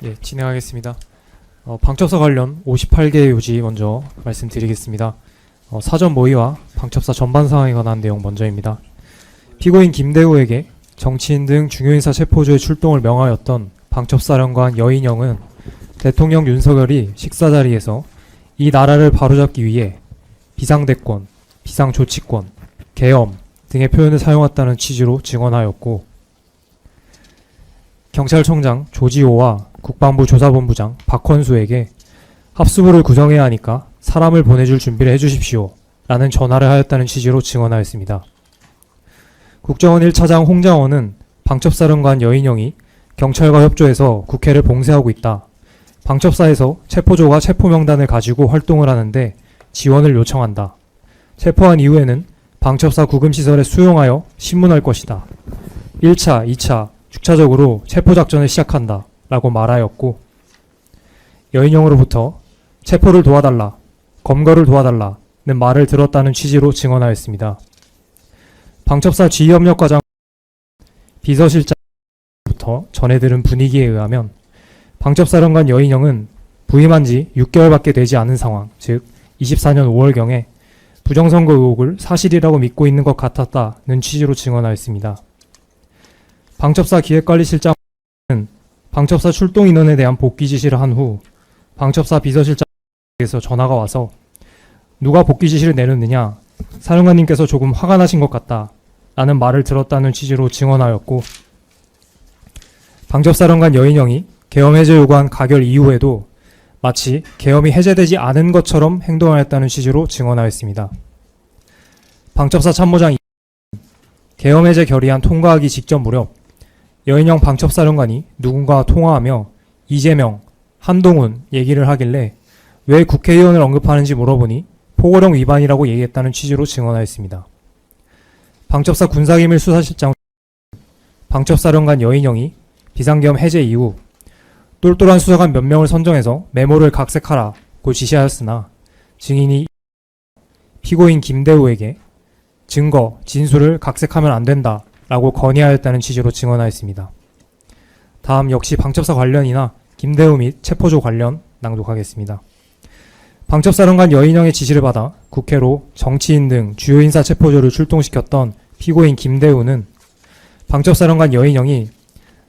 예, 진행하겠습니다. 방첩사 관련 58개의 요지 먼저 말씀드리겠습니다. 사전 모의와 방첩사 전반 상황에 관한 내용 먼저입니다. 피고인 김대우에게 정치인 등 중요인사 체포조의 출동을 명하였던 방첩사령관 여인영은 대통령 윤석열이 식사 자리에서 이 나라를 바로잡기 위해 비상대권, 비상조치권, 계엄 등의 표현을 사용했다는 취지로 증언하였고, 경찰청장 조지호와 국방부 조사본부장 박헌수에게 합수부를 구성해야 하니까 사람을 보내줄 준비를 해주십시오 라는 전화를 하였다는 취지로 증언하였습니다. 국정원 1차장 홍장원은 방첩사령관 여인영이 경찰과 협조해서 국회를 봉쇄하고 있다. 방첩사에서 체포조가 체포명단을 가지고 활동을 하는데 지원을 요청한다. 체포한 이후에는 방첩사 구금시설에 수용하여 신문할 것이다. 1차, 2차 주차적으로 체포작전을 시작한다 라고 말하였고, 여인영으로부터 체포를 도와달라, 검거를 도와달라는 말을 들었다는 취지로 증언하였습니다. 방첩사 지휘협력과장 비서실장부터 전해 들은 분위기에 의하면 방첩사령관 여인영은 부임한 지 6개월밖에 되지 않은 상황, 즉 24년 5월경에 부정선거 의혹을 사실이라고 믿고 있는 것 같았다는 취지로 증언하였습니다. 방첩사 기획관리실장은 방첩사 출동 인원에 대한 복귀 지시를 한 후 방첩사 비서실장에서 전화가 와서 누가 복귀 지시를 내렸느냐, 사령관님께서 조금 화가 나신 것 같다 라는 말을 들었다는 취지로 증언하였고, 방첩사령관 여인영이 계엄 해제 요구한 가결 이후에도 마치 계엄이 해제되지 않은 것처럼 행동하였다는 취지로 증언하였습니다. 방첩사 참모장 계엄 해제 결의안 통과하기 직전 무렵 여인영 방첩사령관이 누군가와 통화하며 이재명, 한동훈 얘기를 하길래 왜 국회의원을 언급하는지 물어보니 포고령 위반이라고 얘기했다는 취지로 증언하였습니다. 방첩사 군사기밀 수사실장 방첩사령관 여인영이 비상계엄 해제 이후 똘똘한 수사관 몇 명을 선정해서 메모를 각색하라고 지시하였으나 증인이 피고인 김대우에게 증거, 진술을 각색하면 안 된다 라고 건의하였다는 취지로 증언하였습니다. 다음 역시 방첩사 관련이나 김대우 및 체포조 관련 낭독하겠습니다. 방첩사령관 여인영의 지시를 받아 국회로 정치인 등 주요 인사 체포조를 출동시켰던 피고인 김대우는 방첩사령관 여인영이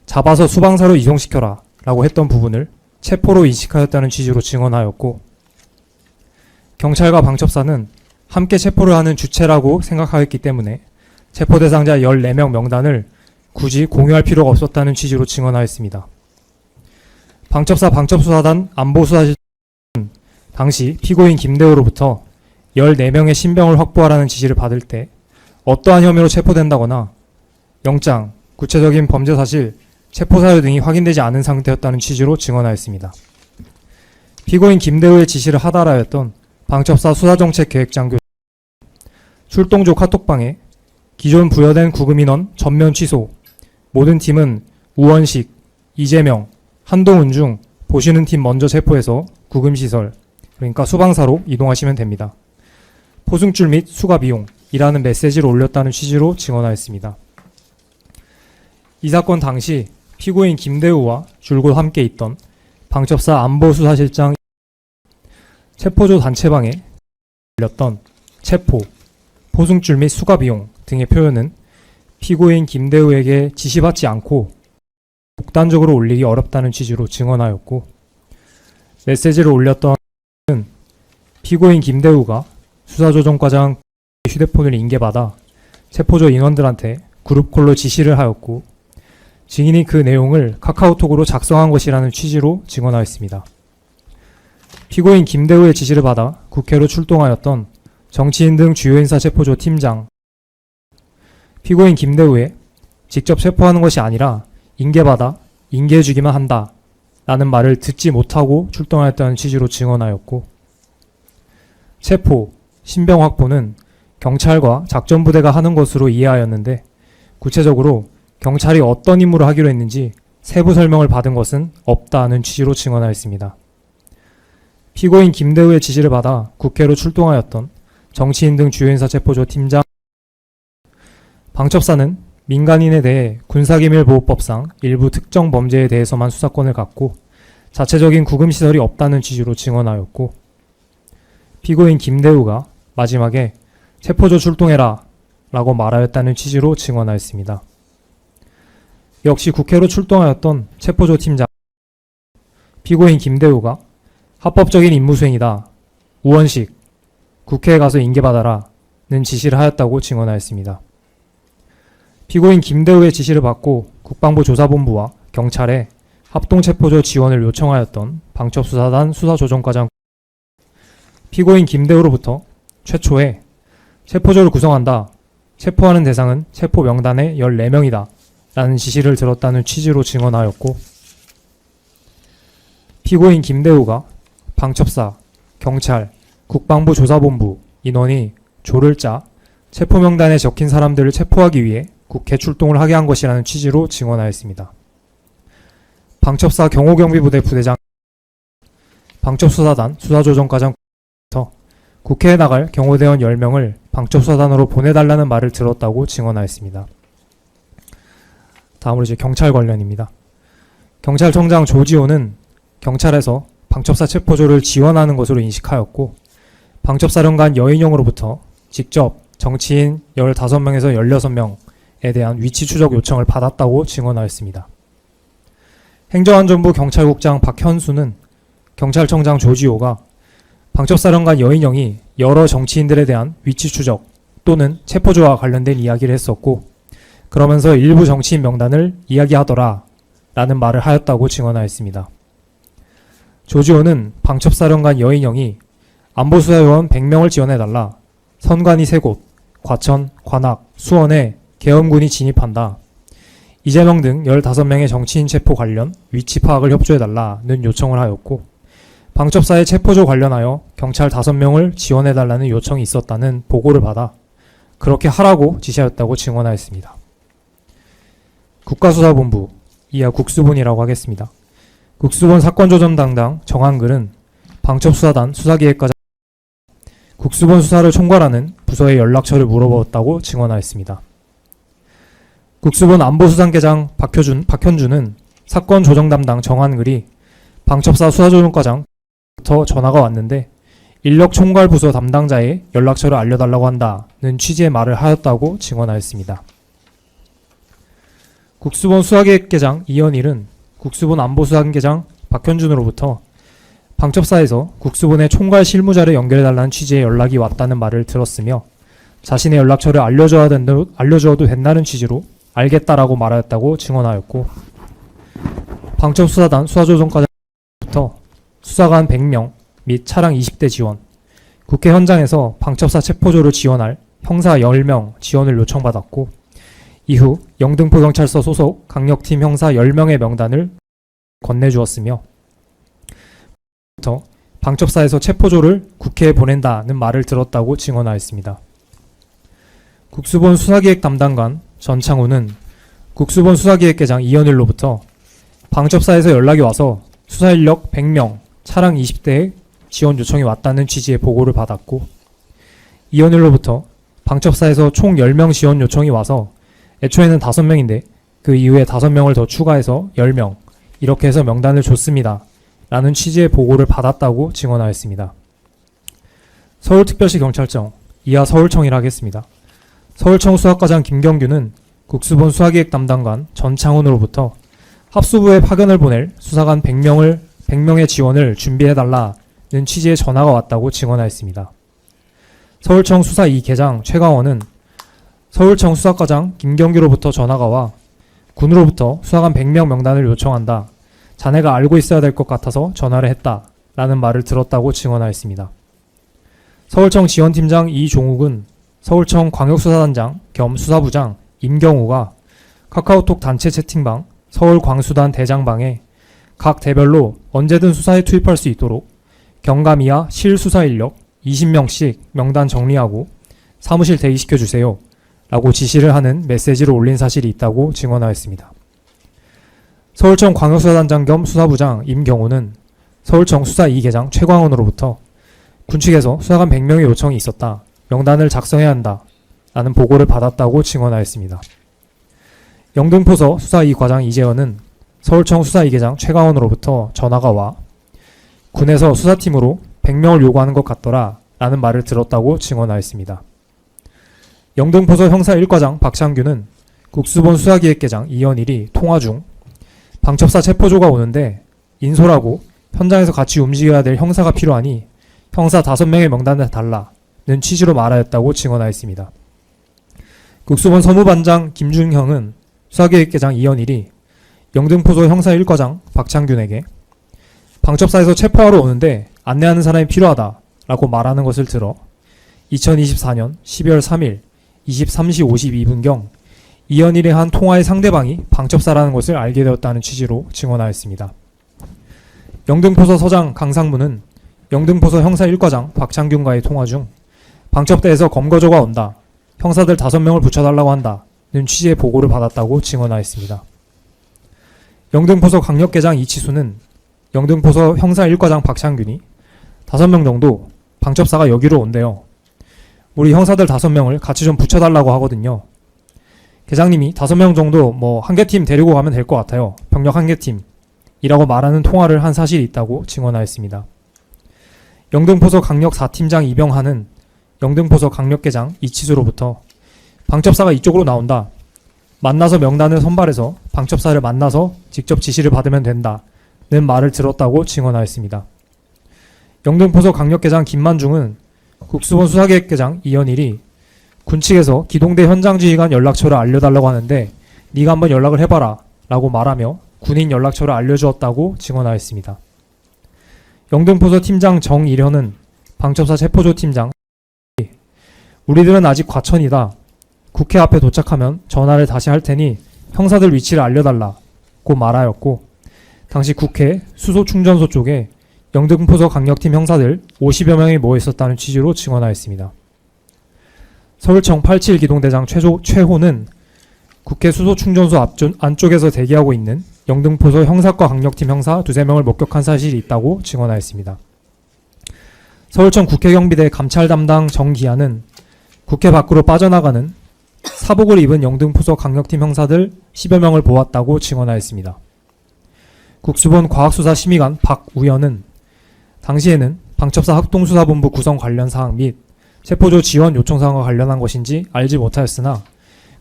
잡아서 수방사로 이송시켜라 라고 했던 부분을 체포로 인식하였다는 취지로 증언하였고, 경찰과 방첩사는 함께 체포를 하는 주체라고 생각하였기 때문에 체포 대상자 14명 명단을 굳이 공유할 필요가 없었다는 취지로 증언하였습니다. 방첩사 방첩수사단 안보수사실은 당시 피고인 김대우로부터 14명의 신병을 확보하라는 지시를 받을 때 어떠한 혐의로 체포된다거나 영장, 구체적인 범죄 사실, 체포 사유 등이 확인되지 않은 상태였다는 취지로 증언하였습니다. 피고인 김대우의 지시를 하달하였던 방첩사 수사정책계획장 교수 출동조 카톡방에 기존 부여된 구금인원 전면 취소, 모든 팀은 우원식, 이재명, 한동훈 중 보시는 팀 먼저 체포해서 구금시설, 그러니까 수방사로 이동하시면 됩니다. 포승줄 및 수가 비용이라는 메시지를 올렸다는 취지로 증언하였습니다. 이 사건 당시 피고인 김대우와 줄곧 함께 있던 방첩사 안보수사실장 체포조 단체방에 올렸던 체포, 포승줄 및 수가 비용 등의 표현은 피고인 김대우에게 지시받지 않고 독단적으로 올리기 어렵다는 취지로 증언하였고, 메시지를 올렸던 피고인 김대우가 수사조정과장 휴대폰을 인계받아 체포조 인원들한테 그룹콜로 지시를 하였고, 증인이 그 내용을 카카오톡으로 작성한 것이라는 취지로 증언하였습니다. 피고인 김대우의 지시를 받아 국회로 출동하였던 정치인 등 주요 인사 체포조 팀장 피고인 김대우에 직접 체포하는 것이 아니라 인계받아 인계해주기만 한다 라는 말을 듣지 못하고 출동하였다는 취지로 증언하였고, 체포, 신병 확보는 경찰과 작전부대가 하는 것으로 이해하였는데 구체적으로 경찰이 어떤 임무를 하기로 했는지 세부 설명을 받은 것은 없다는 취지로 증언하였습니다. 피고인 김대우의 지시를 받아 국회로 출동하였던 정치인 등 주요 인사 체포조 팀장 방첩사는 민간인에 대해 군사기밀보호법상 일부 특정 범죄에 대해서만 수사권을 갖고 자체적인 구금시설이 없다는 취지로 증언하였고, 피고인 김대우가 마지막에 체포조 출동해라 라고 말하였다는 취지로 증언하였습니다. 역시 국회로 출동하였던 체포조 팀장 피고인 김대우가 합법적인 임무수행이다. 우원식 국회에 가서 인계받아라 는 지시를 하였다고 증언하였습니다. 피고인 김대우의 지시를 받고 국방부 조사본부와 경찰에 합동체포조 지원을 요청하였던 방첩수사단 수사조정과장 피고인 김대우로부터 최초에 체포조를 구성한다. 체포하는 대상은 체포 명단의 14명이다. 라는 지시를 들었다는 취지로 증언하였고, 피고인 김대우가 방첩사, 경찰, 국방부 조사본부 인원이 조를 짜 체포 명단에 적힌 사람들을 체포하기 위해 국회 출동을 하게 한 것이라는 취지로 증언하였습니다. 방첩사 경호경비부대 부대장 방첩수사단 수사조정과장 국회에 나갈 경호대원 10명을 방첩수사단으로 보내달라는 말을 들었다고 증언하였습니다. 다음으로 이제 경찰 관련입니다. 경찰청장 조지호는 경찰에서 방첩사 체포조를 지원하는 것으로 인식하였고, 방첩사령관 여인영으로부터 직접 정치인 15명에서 16명에 대한 위치 추적 요청을 받았다고 증언하였습니다. 행정안전부 경찰국장 박현수는 경찰청장 조지호가 방첩사령관 여인영이 여러 정치인들에 대한 위치 추적 또는 체포조와 관련된 이야기를 했었고, 그러면서 일부 정치인 명단을 이야기하더라 라는 말을 하였다고 증언하였습니다. 조지호는 방첩사령관 여인영이 안보수사요원 100명을 지원해달라, 선관위 3곳, 과천, 관악, 수원에 계엄군이 진입한다, 이재명 등 15명의 정치인 체포 관련 위치 파악을 협조해달라는 요청을 하였고, 방첩사의 체포조 관련하여 경찰 5명을 지원해달라는 요청이 있었다는 보고를 받아 그렇게 하라고 지시하였다고 증언하였습니다. 국가수사본부, 이하 국수본이라고 하겠습니다. 국수본 사건조정 담당 정한글은 방첩수사단 수사기획과장 국수본 수사를 총괄하는 부서의 연락처를 물어보았다고 증언하였습니다. 국수본 안보수상계장 박현주는 사건 조정 담당 정한글이 방첩사 수사조정과장 부터 전화가 왔는데 인력 총괄 부서 담당자의 연락처를 알려달라고 한다는 취지의 말을 하였다고 증언하였습니다. 국수본 수사기획계장 이현일은 국수본 안보수상계장 박현준으로부터 방첩사에서 국수본의 총괄 실무자를 연결해달라는 취지의 연락이 왔다는 말을 들었으며, 자신의 연락처를 알려주어도 된다는 취지로 알겠다라고 말하였다고 증언하였고, 방첩수사단 수사조정과장부터 수사관 100명 및 차량 20대 지원, 국회 현장에서 방첩사 체포조를 지원할 형사 10명 지원을 요청받았고, 이후 영등포경찰서 소속 강력팀 형사 10명의 명단을 건네주었으며, 부터 방첩사에서 체포조를 국회에 보낸다는 말을 들었다고 증언하였습니다. 국수본 수사기획 담당관 전창우는 국수본 수사기획계장 이현일로부터 방첩사에서 연락이 와서 수사인력 100명, 차량 20대의 지원 요청이 왔다는 취지의 보고를 받았고, 이현일로부터 방첩사에서 총 10명 지원 요청이 와서 애초에는 5명인데 그 이후에 5명을 더 추가해서 10명, 이렇게 해서 명단을 줬습니다 라는 취지의 보고를 받았다고 증언하였습니다. 서울특별시 경찰청, 이하 서울청이라 하겠습니다. 서울청 수사과장 김경규는 국수본 수사기획 담당관 전창훈으로부터 합수부에 파견을 보낼 수사관 100명의 지원을 준비해달라는 취지의 전화가 왔다고 증언하였습니다. 서울청 수사 2계장 최강원은 서울청 수사과장 김경규로부터 전화가 와 군으로부터 수사관 100명 명단을 요청한다. 자네가 알고 있어야 될 것 같아서 전화를 했다. 라는 말을 들었다고 증언하였습니다. 서울청 지원팀장 이종욱은 서울청 광역수사단장 겸 수사부장 임경우가 카카오톡 단체 채팅방 서울광수단 대장방에 각 대별로 언제든 수사에 투입할 수 있도록 경감 이하 실수사 인력 20명씩 명단 정리하고 사무실 대기시켜주세요 라고 지시를 하는 메시지를 올린 사실이 있다고 증언하였습니다. 서울청 광역수사단장 겸 수사부장 임경호는 서울청 수사 2계장 최광원으로부터 군측에서 수사관 100명의 요청이 있었다. 명단을 작성해야 한다. 라는 보고를 받았다고 증언하였습니다. 영등포서 수사 2과장 이재현은 서울청 수사 2계장 최가원으로부터 전화가 와 군에서 수사팀으로 100명을 요구하는 것 같더라 라는 말을 들었다고 증언하였습니다. 영등포서 형사 1과장 박창규는 국수본 수사기획계장 이현일이 통화 중 방첩사 체포조가 오는데 인솔하고 현장에서 같이 움직여야 될 형사가 필요하니 형사 5명의 명단을 달라는 취지로 말하였다고 증언하였습니다. 국수본 서무반장 김준형은 수사기획계장 이현일이 영등포소 형사 1과장 박창균에게 방첩사에서 체포하러 오는데 안내하는 사람이 필요하다 라고 말하는 것을 들어 2024년 12월 3일 23시 52분경 이현일의 한 통화의 상대방이 방첩사라는 것을 알게 되었다는 취지로 증언하였습니다. 영등포서 서장 강상무는 영등포서 형사 1과장 박창균과의 통화 중 방첩대에서 검거조가 온다. 형사들 5명을 붙여달라고 한다는 취지의 보고를 받았다고 증언하였습니다. 영등포서 강력계장 이치수는 영등포서 형사 1과장 박창균이 5명 정도 방첩사가 여기로 온대요. 우리 형사들 5명을 같이 좀 붙여달라고 하거든요. 계장님이 5명 정도 한 개 팀 데리고 가면 될 것 같아요. 병력 한 개 팀이라고 말하는 통화를 한 사실이 있다고 증언하였습니다. 영등포서 강력 4팀장 이병하는 영등포서 강력계장 이치수로부터 방첩사가 이쪽으로 나온다. 만나서 명단을 선발해서 방첩사를 만나서 직접 지시를 받으면 된다는 말을 들었다고 증언하였습니다. 영등포서 강력계장 김만중은 국수본 수사기획계장 이현일이 군 측에서 기동대 현장지휘관 연락처를 알려달라고 하는데 네가 한번 연락을 해봐라 라고 말하며 군인 연락처를 알려주었다고 증언하였습니다. 영등포서 팀장 정일현은 방첩사 체포조 팀장 우리들은 아직 과천이다. 국회 앞에 도착하면 전화를 다시 할 테니 형사들 위치를 알려달라고 말하였고 당시 국회 수소충전소 쪽에 영등포서 강력팀 형사들 50여 명이 모여 있었다는 취지로 증언하였습니다. 서울청 87 기동대장 최호는 국회 수소충전소 안쪽에서 대기하고 있는 영등포서 형사과 강력팀 형사 2~3명을 목격한 사실이 있다고 증언하였습니다. 서울청 국회경비대 감찰 담당 정기아는 국회 밖으로 빠져나가는 사복을 입은 영등포서 강력팀 형사들 10여 명을 보았다고 증언하였습니다. 국수본 과학수사심의관 박우현은 당시에는 방첩사 합동수사본부 구성 관련 사항 및 체포조 지원 요청 사항과 관련한 것인지 알지 못하였으나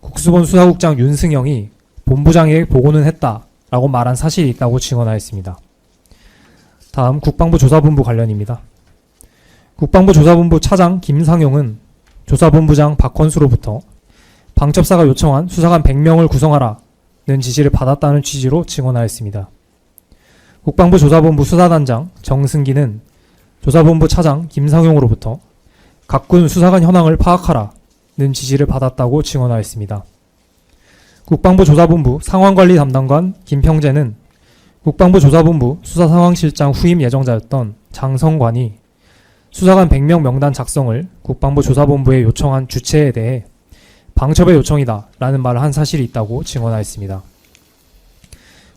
국수본 수사국장 윤승영이 본부장에게 보고는 했다라고 말한 사실이 있다고 증언하였습니다. 다음 국방부 조사본부 관련입니다. 국방부 조사본부 차장 김상용은 조사본부장 박헌수로부터 방첩사가 요청한 수사관 100명을 구성하라는 지시를 받았다는 취지로 증언하였습니다. 국방부 조사본부 수사단장 정승기는 조사본부 차장 김상용으로부터 각군 수사관 현황을 파악하라는 지시를 받았다고 증언하였습니다. 국방부 조사본부 상황관리 담당관 김평재는 국방부 조사본부 수사상황실장 후임 예정자였던 장성관이 수사관 100명 명단 작성을 국방부 조사본부에 요청한 주체에 대해 방첩의 요청이다 라는 말을 한 사실이 있다고 증언하였습니다.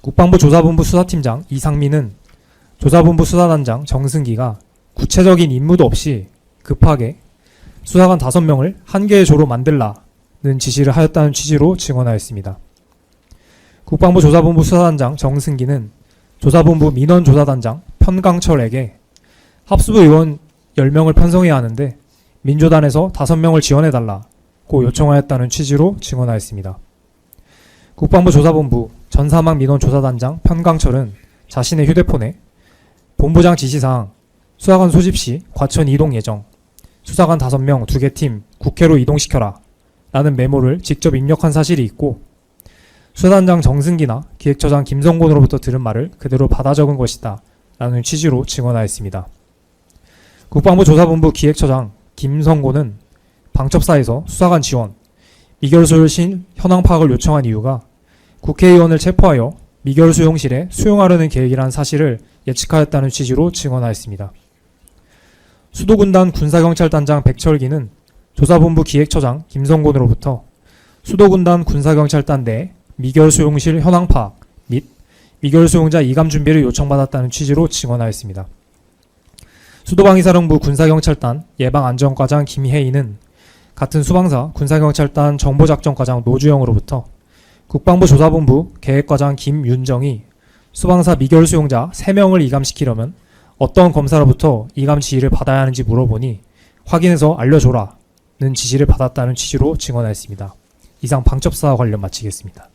국방부 조사본부 수사팀장 이상민은 조사본부 수사단장 정승기가 구체적인 임무도 없이 급하게 수사관 5명을 한 개의 조로 만들라는 지시를 하였다는 취지로 증언하였습니다. 국방부 조사본부 수사단장 정승기는 조사본부 민원조사단장 편강철에게 합수부 의원 10명을 편성해야 하는데 민조단에서 5명을 지원해달라고 요청하였다는 취지로 증언하였습니다. 국방부 조사본부 전사망 민원조사단장 편강철은 자신의 휴대폰에 본부장 지시사항 수사관 소집 시 과천 이동 예정 수사관 5명 2개 팀 국회로 이동시켜라 라는 메모를 직접 입력한 사실이 있고 수사단장 정승기나 기획처장 김성곤으로부터 들은 말을 그대로 받아 적은 것이다 라는 취지로 증언하였습니다. 국방부 조사본부 기획처장 김성곤은 방첩사에서 수사관 지원, 미결소용실 현황 파악을 요청한 이유가 국회의원을 체포하여 미결수용실에 수용하려는 계획이라는 사실을 예측하였다는 취지로 증언하였습니다. 수도군단 군사경찰단장 백철기는 조사본부 기획처장 김성곤으로부터 수도군단 군사경찰단 내 미결수용실 현황 파악 및 미결수용자 이감 준비를 요청받았다는 취지로 증언하였습니다. 수도방위사령부 군사경찰단 예방안전과장 김혜인은 같은 수방사 군사경찰단 정보작전과장 노주영으로부터 국방부 조사본부 계획과장 김윤정이 수방사 미결 수용자 3명을 이감시키려면 어떤 검사로부터 이감 지휘를 받아야 하는지 물어보니 확인해서 알려줘라 는 지시를 받았다는 취지로 증언하였습니다. 이상 방첩사와 관련 마치겠습니다.